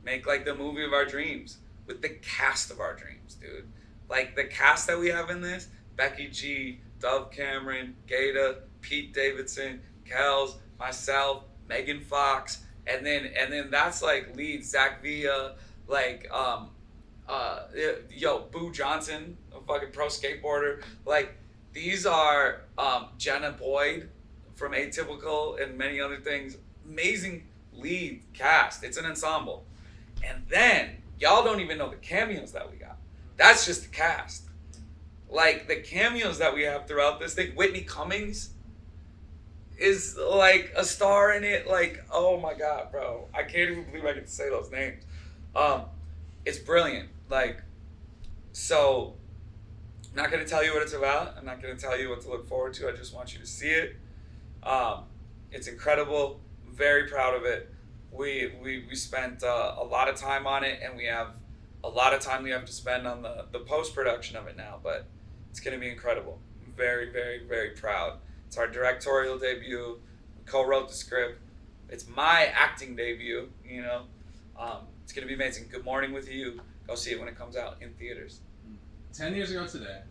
make like the movie of our dreams with the cast of our dreams, dude. Like the cast that we have in this: Becky G, Dove Cameron, Gata, Pete Davidson, Kels, myself, Megan Fox, and then that's like lead Zach Villa, like Boo Johnson, a fucking pro skateboarder. Like these are Jenna Boyd from Atypical and many other things. Amazing lead cast. It's an ensemble. And then y'all don't even know the cameos that we got. That's just the cast. Like the cameos that we have throughout this thing. Whitney Cummings is like a star in it. Like, oh my God, bro. I can't even believe I can say those names. It's brilliant. Like, so I'm not going to tell you what it's about. I'm not going to tell you what to look forward to. I just want you to see it. It's incredible. I'm very proud of it. We spent a lot of time on it, and we have a lot of time we have to spend on the post-production of it now, but it's going to be incredible. I'm very, very, very proud. It's our directorial debut. We co-wrote the script. It's my acting debut, you know. It's going to be amazing. Good Morning With You. Go see it when it comes out in theaters. 10 years ago today,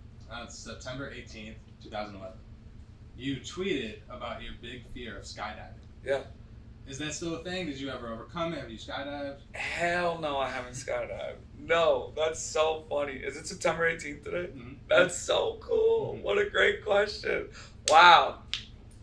September 18th, 2011, you tweeted about your big fear of skydiving. Yeah. Is that still a thing? Did you ever overcome it? Have you skydived? Hell no, I haven't skydived. No, that's so funny. Is it September 18th today? Mm-hmm. That's so cool. Mm-hmm. What a great question. Wow.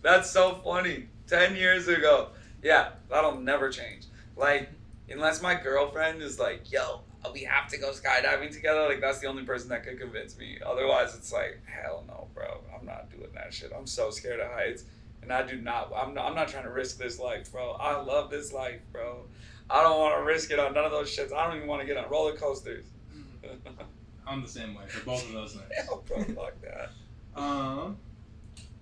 That's so funny. 10 years ago. Yeah, that'll never change. Like, unless my girlfriend is like, yo, we have to go skydiving together, like that's the only person that could convince me. Otherwise, it's like, hell no, bro. I'm not doing that shit. I'm so scared of heights. And I do not, I'm not trying to risk this life, bro. I love this life, bro. I don't want to risk it on none of those shits. I don't even want to get on roller coasters. I'm the same way for both of those things. Yeah, bro, fuck that. All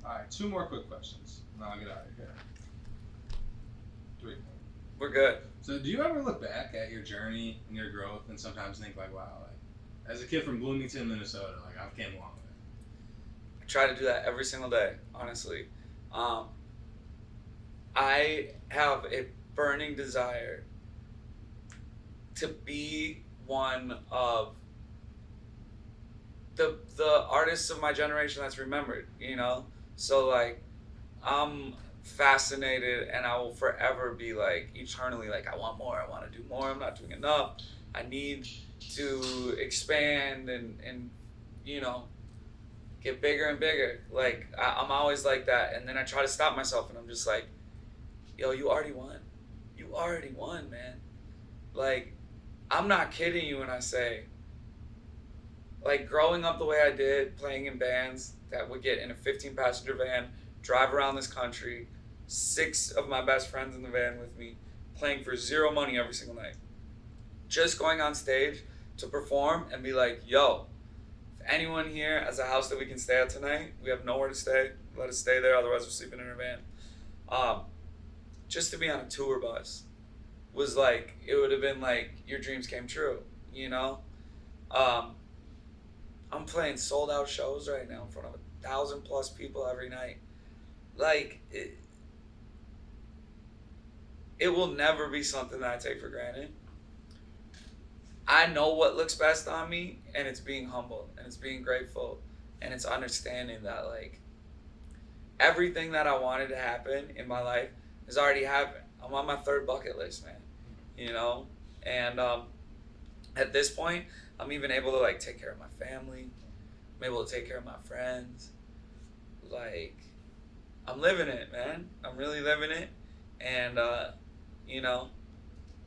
right, 2 more quick questions. And I'll get out of here. 3 more. We're good. So do you ever look back at your journey and your growth and sometimes think like, wow, like as a kid from Bloomington, Minnesota, like I've came a long way? I try to do that every single day, honestly. I have a burning desire to be one of the artists of my generation that's remembered, you know? So like, I'm fascinated and I will forever be like, eternally like, I want more, I want to do more, I'm not doing enough. I need to expand and you know, get bigger and bigger. Like, I'm always like that. And then I try to stop myself and I'm just like, yo, you already won. You already won, man. Like, I'm not kidding you when I say, like, growing up the way I did, playing in bands that would get in a 15-passenger van, drive around this country, 6 of my best friends in the van with me, playing for 0 money every single night. Just going on stage to perform and be like, yo, if anyone here has a house that we can stay at tonight, we have nowhere to stay, let us stay there, otherwise we're sleeping in our van. Just to be on a tour bus was like, it would have been like your dreams came true, you know? I'm playing sold out shows right now in front of 1,000+ people every night. Like, it will never be something that I take for granted. I know what looks best on me, and it's being humble, and it's being grateful, and it's understanding that, like, everything that I wanted to happen in my life has already happened. I'm on my 3rd bucket list, man, you know? And at this point, I'm even able to, like, take care of my family. I'm able to take care of my friends. Like, I'm living it, man. I'm really living it. And, you know,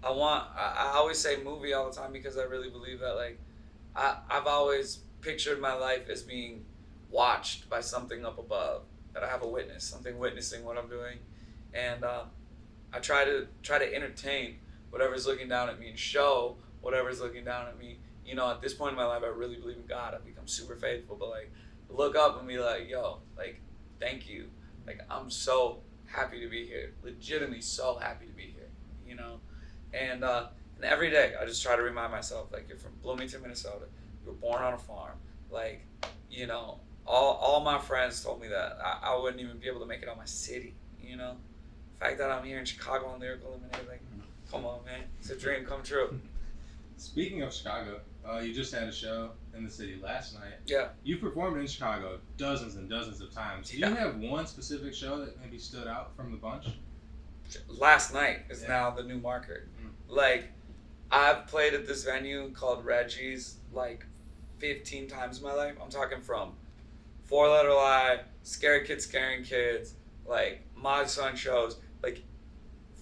I always say movie all the time because I really believe that, like, I've always pictured my life as being watched by something up above, that I have a witness, something witnessing what I'm doing, and I try to entertain whatever's looking down at me and show whatever's looking down at me. You know, at this point in my life, I really believe in God. I've become super faithful, but like, look up and be like, yo, like, thank you. Like, I'm so happy to be here. Legitimately so happy to be here, you know? And every day, I just try to remind myself, like, you're from Bloomington, Minnesota. You were born on a farm. Like, you know, all my friends told me that I wouldn't even be able to make it out of my city, you know? The fact that I'm here in Chicago on Lyrical Eliminate, like, come on, man. It's a dream come true. Speaking of Chicago, you just had a show in the city last night. Yeah. You performed in Chicago dozens and dozens of times. Do you have one specific show that maybe stood out from the bunch? Last night is now the new marker. Like, I've played at this venue called Reggie's like 15 times in my life. I'm talking from Four Letter Lie, Scary Kids Scaring Kids, like Mod Sun shows, like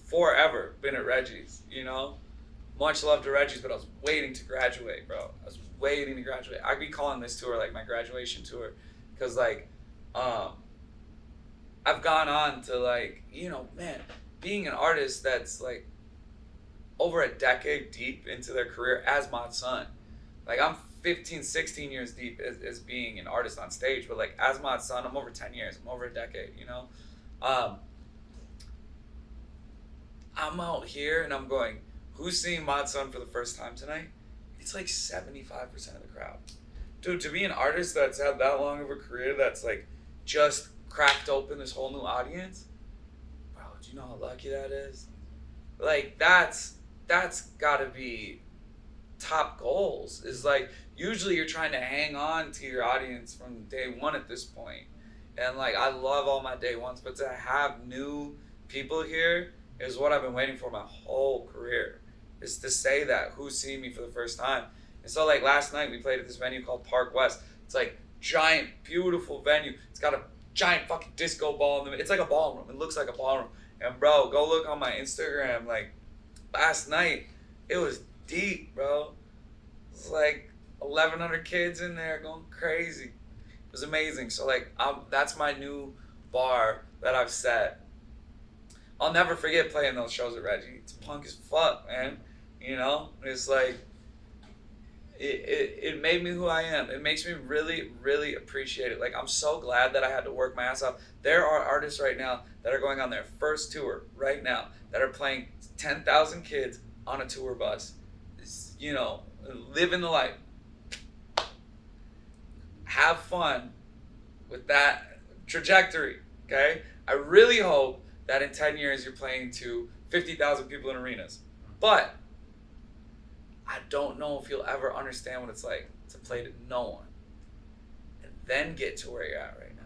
forever been at Reggie's, you know? Much love to Reggie's, but I was waiting to graduate, bro. I was waiting to graduate. I'd be calling this tour like my graduation tour, because like, I've gone on to like, you know, man, being an artist that's like over a decade deep into their career as Mod Sun. Like, I'm 15, 16 years deep as being an artist on stage, but like as Mod Sun, I'm over 10 years. I'm over a decade, you know? I'm out here and I'm going, who's seeing Mod Sun for the first time tonight? It's like 75% of the crowd. Dude, to be an artist that's had that long of a career that's like just cracked open this whole new audience, bro, do you know how lucky that is? Like, that's gotta be top goals. Is like, usually you're trying to hang on to your audience from day one at this point. And like, I love all my day ones, but to have new people here is what I've been waiting for my whole career. Is to say that, who's seeing me for the first time. And so like last night we played at this venue called Park West. It's like giant, beautiful venue. It's got a giant fucking disco ball in the, it's like a ballroom. It looks like a ballroom. And bro, go look on my Instagram. Like last night, it was deep, bro. It's like 1,100 kids in there going crazy. It was amazing. So like, that's my new bar that I've set. I'll never forget playing those shows at Reggie. It's punk as fuck, man. You know, it's like, it made me who I am. It makes me really, really appreciate it. Like, I'm so glad that I had to work my ass off. There are artists right now that are going on their first tour right now that are playing 10,000 kids on a tour bus. You know, living the life. Have fun with that trajectory, okay? I really hope that in 10 years you're playing to 50,000 people in arenas. But I don't know if you'll ever understand what it's like to play to no one and then get to where you're at right now,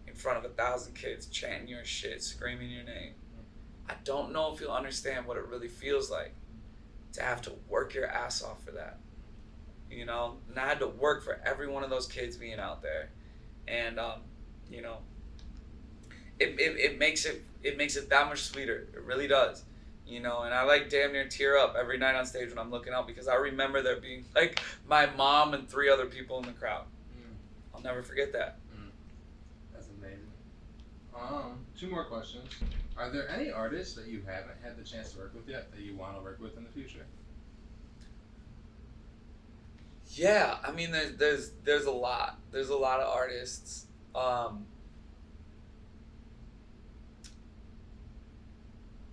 in front of 1,000 kids chanting your shit, screaming your name. I don't know if you'll understand what it really feels like to have to work your ass off for that, you know? And I had to work for every one of those kids being out there. And, you know, it makes it that much sweeter. It really does. You know, and I like damn near tear up every night on stage when I'm looking out, because I remember there being like my mom and 3 other people in the crowd. I'll never forget that. That's amazing. 2 more questions. Are there any artists that you haven't had the chance to work with yet that you want to work with in the future? Yeah, I mean, there's a lot. There's a lot of artists.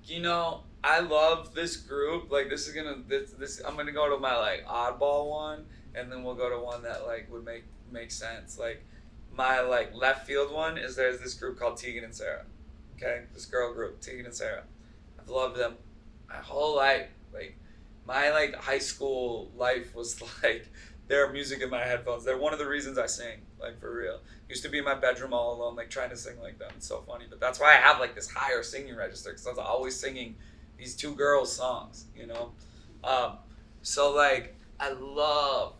You know, I love this group. Like, this I'm gonna go to my like oddball one, and then we'll go to one that like would make sense. Like, my like left field one is there's this group called Tegan and Sarah. Okay, this girl group, Tegan and Sarah. I've loved them my whole life. Like, my like high school life was like their music in my headphones. They're one of the reasons I sing, like, for real. Used to be in my bedroom all alone, like, trying to sing like them. It's so funny. But that's why I have, like, this higher singing register, because I was always singing these 2 girls' songs, you know? So, like, I love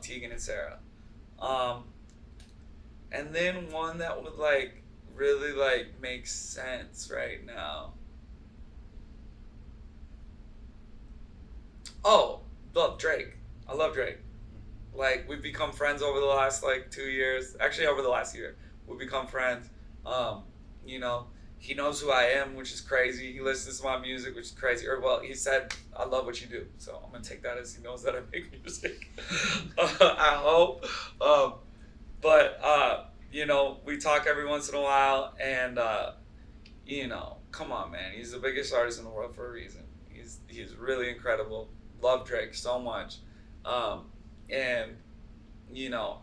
Tegan and Sarah. And then one that would, like, really, like, make sense right now. Oh, love Drake. I love Drake. Like, we've become friends over the last, like, 2 years. Actually, over the last year. We've become friends. You know, he knows who I am, which is crazy. He listens to my music, which is crazy. Or, well, he said, I love what you do. So I'm going to take that as he knows that I make music. I hope. You know, we talk every once in a while. And, you know, come on, man. He's the biggest artist in the world for a reason. He's really incredible. Love Drake so much. And, you know,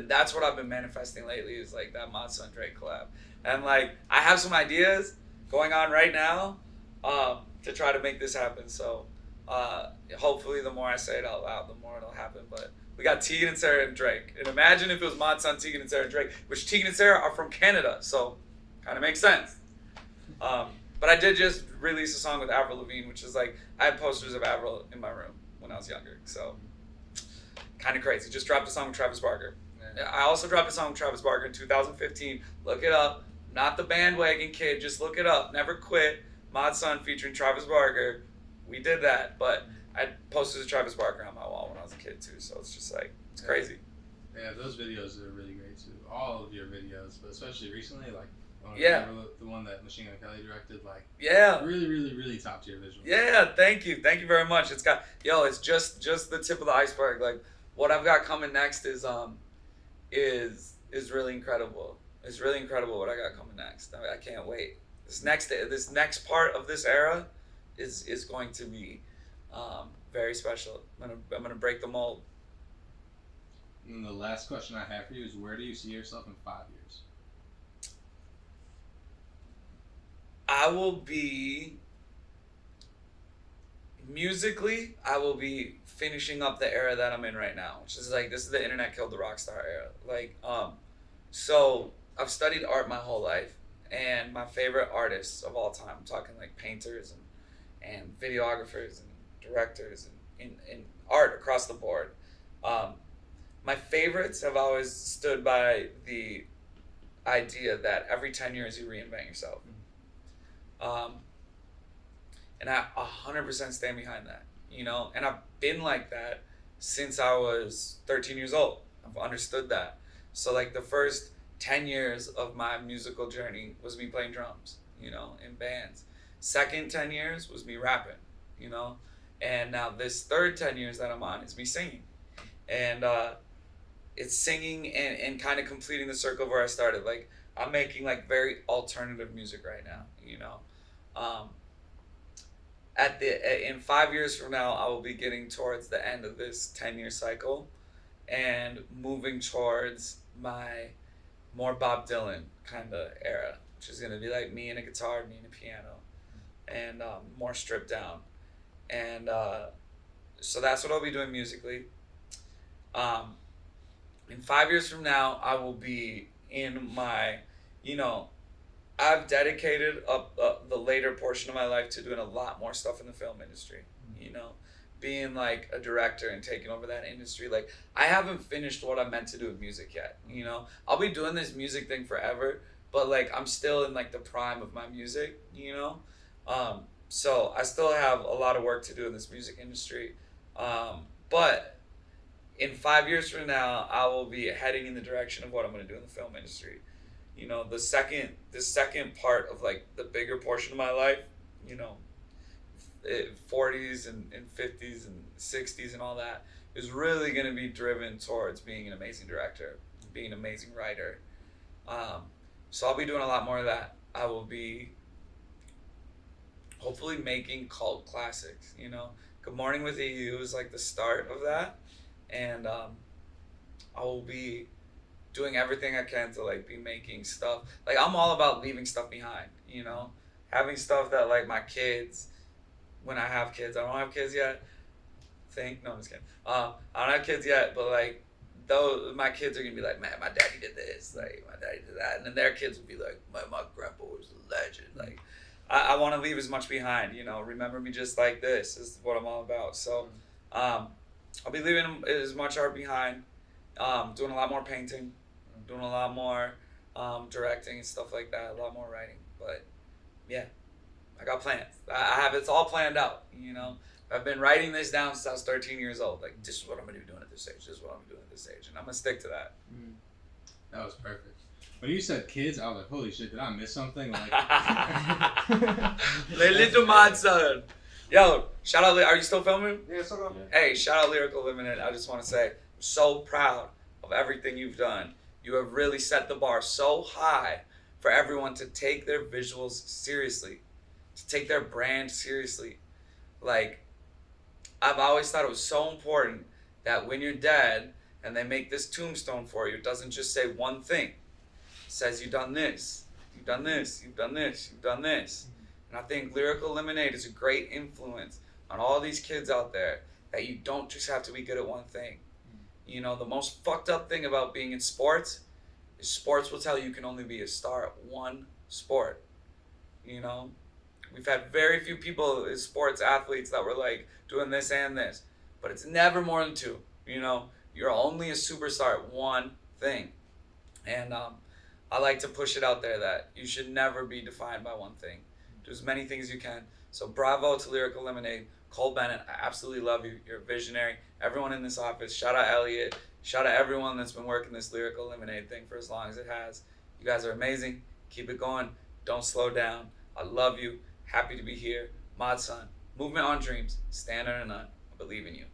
that's what I've been manifesting lately is like that Mod Sun Drake collab. And like, I have some ideas going on right now, to try to make this happen. So, hopefully the more I say it out loud, the more it'll happen. But we got Tegan and Sarah and Drake. And imagine if it was Mod Sun, Tegan and Sarah and Drake, which Tegan and Sarah are from Canada. So kind of makes sense. But I did just release a song with Avril Lavigne, which is like, I had posters of Avril in my room when I was younger. So kind of crazy. Just dropped a song with Travis Barker. Yeah. I also dropped a song with Travis Barker in 2015. Look it up. Not the bandwagon kid. Just look it up. Never Quit. Mod Sun featuring Travis Barker. We did that, but I posted a Travis Barker on my wall when I was a kid too. So it's just like, it's crazy. Yeah, those videos are really great too. All of your videos, but especially recently, like, the one that Machine Gun Kelly directed, like, really, really, really top tier visuals. Yeah, thank you very much. It's got, it's just the tip of the iceberg. Like, what I've got coming next is really incredible. It's really incredible what I got coming next. I can't wait. This next part of this era is going to be very special. I'm gonna break the mold. And the last question I have for you is, where do you see yourself in 5 years? I will be musically. I will be finishing up the era that I'm in right now, which is like, this is the internet killed the rock star era. Like, so I've studied art my whole life, and my favorite artists of all time, I'm talking like painters and videographers and directors and in art across the board. My favorites have always stood by the idea that every 10 years you reinvent yourself. And I 100% stand behind that, you know, and I've been like that since I was 13 years old. I've understood that. So like, the first 10 years of my musical journey was me playing drums, you know, in bands. Second 10 years was me rapping, you know, and now this third 10 years that I'm on is me singing. And it's singing and kind of completing the circle of where I started. Like, I'm making like very alternative music right now, you know. In 5 years from now, I will be getting towards the end of this 10-year cycle and moving towards my more Bob Dylan kind of era, which is gonna be like me and a guitar, me and a piano, and more stripped down. And so that's what I'll be doing musically. In 5 years from now, I will be in my, you know, I've dedicated the later portion of my life to doing a lot more stuff in the film industry, you know, being like a director and taking over that industry. Like, I haven't finished what I'm meant to do with music yet, you know. I'll be doing this music thing forever, but like, I'm still in like the prime of my music, you know. So I still have a lot of work to do in this music industry. But in 5 years from now, I will be heading in the direction of what I'm going to do in the film industry. You know, the second part of like the bigger portion of my life, you know, 40s and 50s and 60s and all that, is really going to be driven towards being an amazing director, being an amazing writer. So I'll be doing a lot more of that. I will be hopefully making cult classics, you know. Good Morning with EU is like the start of that. And I will be doing everything I can to like be making stuff. Like, I'm all about leaving stuff behind, you know, having stuff that like my kids, when I have kids, I don't have kids yet. No, I'm just kidding. I don't have kids yet, but like, though my kids are gonna be like, man, my daddy did this, like my daddy did that, and then their kids will be like, my grandpa was a legend. Like, I want to leave as much behind, you know. Remember me just like this is what I'm all about. So, I'll be leaving as much art behind, doing a lot more painting, doing a lot more directing and stuff like that, a lot more writing. But yeah, I got plans. I have, it's all planned out, you know. I've been writing this down since I was 13 years old. Like, this is what I'm going to be doing at this age. This is what I'm going to be doing at this age. And I'm going to stick to that. That was perfect. When you said kids, I was like, holy shit, did I miss something? Like, Little mod son. Yo, shout out. Are you still filming? Yeah, so go. Hey, shout out Lyrical Eliminate. I just want to say, I'm so proud of everything you've done. You have really set the bar so high for everyone to take their visuals seriously, to take their brand seriously. Like, I've always thought it was so important that when you're dead and they make this tombstone for you, it doesn't just say one thing. It says you've done this, you've done this, you've done this, you've done this. And I think Lyrical Eliminate is a great influence on all these kids out there that you don't just have to be good at one thing. You know, the most fucked up thing about being in sports is sports will tell you can only be a star at one sport. You know? We've had very few people as sports athletes that were like doing this and this. But it's never more than two. You know? You're only a superstar at one thing. And I like to push it out there that you should never be defined by one thing. Do as many things as you can. So bravo to Lyrical Eliminate. Cole Bennett, I absolutely love you. You're a visionary. Everyone in this office, shout out Elliot. Shout out everyone that's been working this Lyrical Eliminate thing for as long as it has. You guys are amazing. Keep it going. Don't slow down. I love you. Happy to be here. Mod Son. Movement on dreams. Stand under none. I believe in you.